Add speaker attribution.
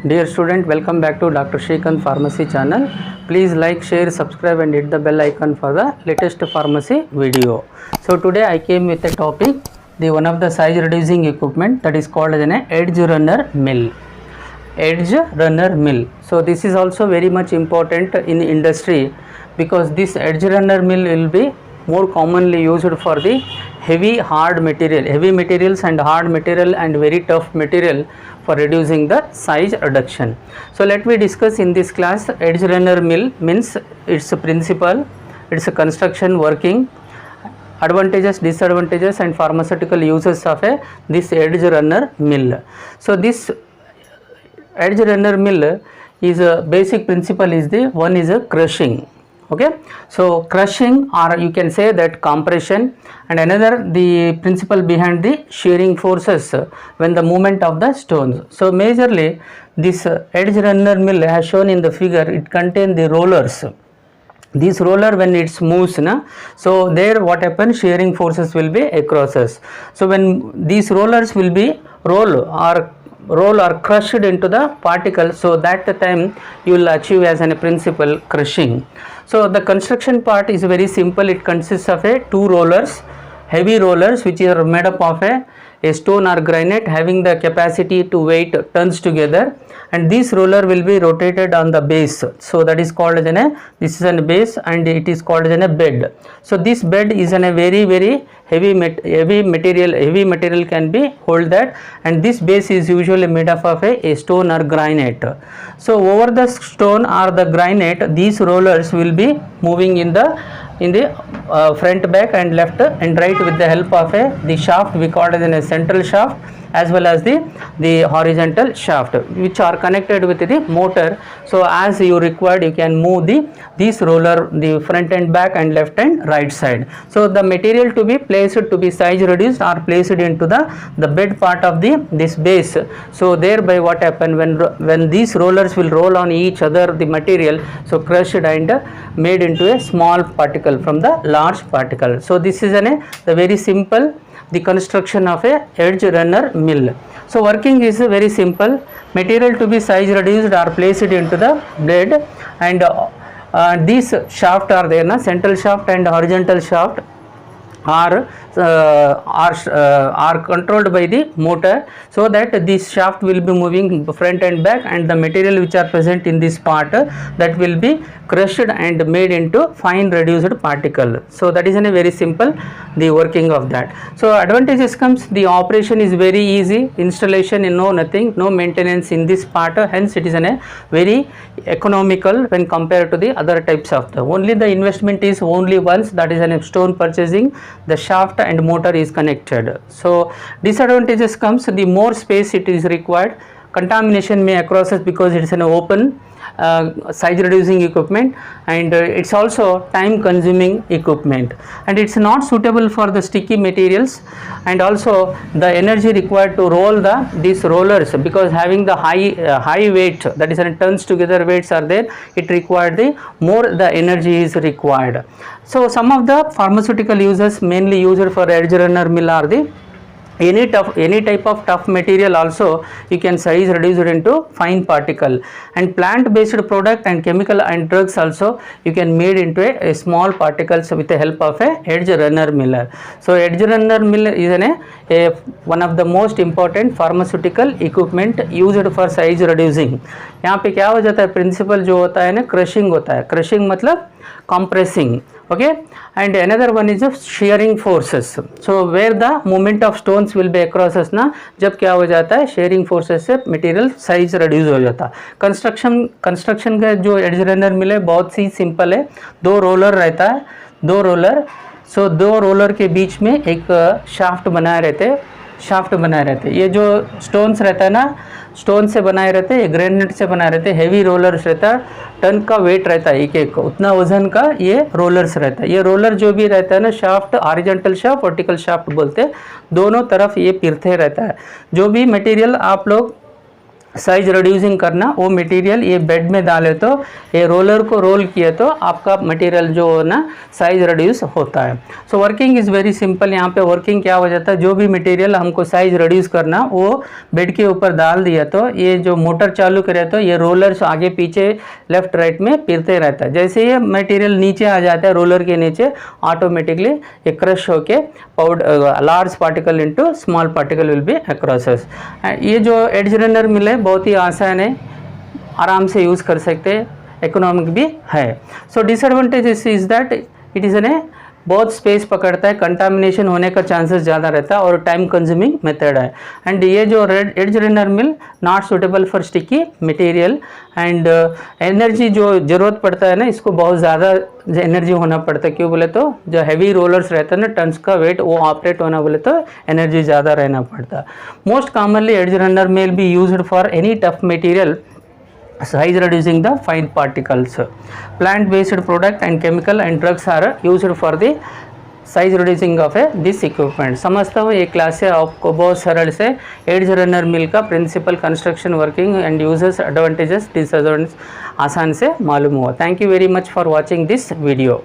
Speaker 1: Dear student, welcome back to Dr. Shrikant Pharmacy channel. Please like, share, subscribe and hit the bell icon for the latest pharmacy video. So today I came with a topic, the one of the size reducing equipment that is called as an edge runner mill. Edge runner mill. So this is also very much important in industry because this edge runner mill will be more commonly used for the heavy materials and hard material and very tough material for reducing the size reduction. So let me discuss in this class edge runner mill means its principle, its construction, working, advantages, disadvantages and pharmaceutical uses of this edge runner mill. So this edge runner mill is a basic principle is the one is a crushing. Okay, so crushing, or you can say that compression, and another the principle behind the shearing forces when the movement of the stones. So majorly this edge runner mill as shown in the figure, it contains the rollers. This roller when it moves so there what happens, shearing forces will be across us. So when these rollers will be roll or crushed into the particle, so that time you will achieve as a principle crushing. So the construction part is very simple. It consists of two rollers, heavy rollers which are made up of a stone or granite having the capacity to weight tons together, and this roller will be rotated on the base. So that is called as this is a base and it is called as a bed. So this bed is a very heavy material can be hold that, and this base is usually made up of a stone or granite. So over the stone or the granite, these rollers will be moving in the front, back and left and right with the help of the shaft we call it a central shaft, as well as the horizontal shaft which are connected with the motor. So as you required, you can move this roller, the front and back and left and right side. So the material to be placed to be size reduced or placed into the bed part of this base. So thereby what happen, when these rollers will roll on each other, the material so crushed and made into a small particle from the large particle. So this is the very simple the construction of a edge runner mill. So working is very simple. Material to be size reduced or placed into the blade, and these shaft are there, central shaft and horizontal shaft are controlled by the motor, so that this shaft will be moving front and back, and the material which are present in this part that will be crushed and made into fine reduced particle. So that is a very simple the working of that. So advantages comes, the operation is very easy, installation nothing, no maintenance in this part, hence it is a very economical when compared to the other types of only the investment is only once, that is a stone purchasing, the shaft and motor is connected. So disadvantages comes, the more space it is required, contamination may occur because it is an open size reducing equipment, and it's also time consuming equipment, and it's not suitable for the sticky materials, and also the energy required to roll these rollers, because having the high weight, that is tons together weights are there, it required the energy is required. So some of the pharmaceutical uses mainly used for edge runner mill are any type of tough material also you can size reduce it into fine particle, and plant based product and chemical and drugs also you can made into a small particles with the help of a edge runner mill. So edge runner mill is one of the most important pharmaceutical equipment used for size reducing. यहाँ पे क्या हो जाता है, principal जो होता है crushing होता है, क्रशिंग मतलब compressing. Okay, and another one is of shearing forces. So where the movement of stones will be across us जब क्या हो जाता है, shearing forces से material size reduce हो जाता है. कंस्ट्रक्शन का जो एड्ज रनर मिल है बहुत सी सिंपल है, दो रोलर रहता है, दो रोलर के बीच में एक शाफ्ट बनाए रहते, ये जो स्टोन्स रहता है स्टोन से बनाए रहते हैं, ग्रेनाइट से बनाए रहते हैं, हेवी रोलर्स रहता है, टन का वेट रहता है एक उतना वजन का ये रोलर्स रहता है. ये रोलर जो भी रहता है shaft, horizontal shaft, vertical shaft बोलते हैं, दोनों तरफ ये फिरते रहता है. जो भी मटेरियल आप लोग साइज रिड्यूसिंग करना, वो मटेरियल ये बेड में डाले तो ये रोलर को रोल किए तो आपका मटेरियल जो है ना साइज रिड्यूस होता है। So working is very simple. यहाँ पे वर्किंग क्या हो जाता है, जो भी मटेरियल हमको साइज रिड्यूस करना वो बेड के ऊपर डाल दिया तो ये जो मोटर चालू करे तो ये रोलर्स आगे पीछे लेफ्ट राइट में फिरते रहता है। जैसे ये मटेरियल नीचे आ जाता है रोलर के नीचे, ऑटोमेटिकली ये क्रश होके powder large particle into small particle will be अक्रॉसेस। ये जो एड्ज रनर मिल है बहुत ही आसान है, आराम से यूज़ कर सकते हैं, इकोनॉमिक भी है। So disadvantage is that it is an बहुत स्पेस पकड़ता है, कंटामिनेशन होने का चांसेस ज़्यादा रहता है और टाइम कंज्यूमिंग मेथड है। एंड ये जो red edge runner mill not suitable for sticky material and energy जो ज़रूरत पड़ता है ना, इसको बहुत ज़्यादा एनर्जी होना पड़ता है। क्यों बोले तो जो हैवी रोलर्स रहता है ना, टन्स का वेट वो ऑपरेट होना बोले तो एनर्जी ज़्यादा रहना पड़ता है। Most commonly edge runner mill be used for any tough material size reducing the fine particles. Plant based product and chemical and drugs are used for the size reducing of this equipment. समझता हूँ ये class से आपको बहुत सरल से edge runner mill का principle, construction, working and uses, advantages, disadvantages आसान से मालूम हुआ। Thank you very much for watching this video.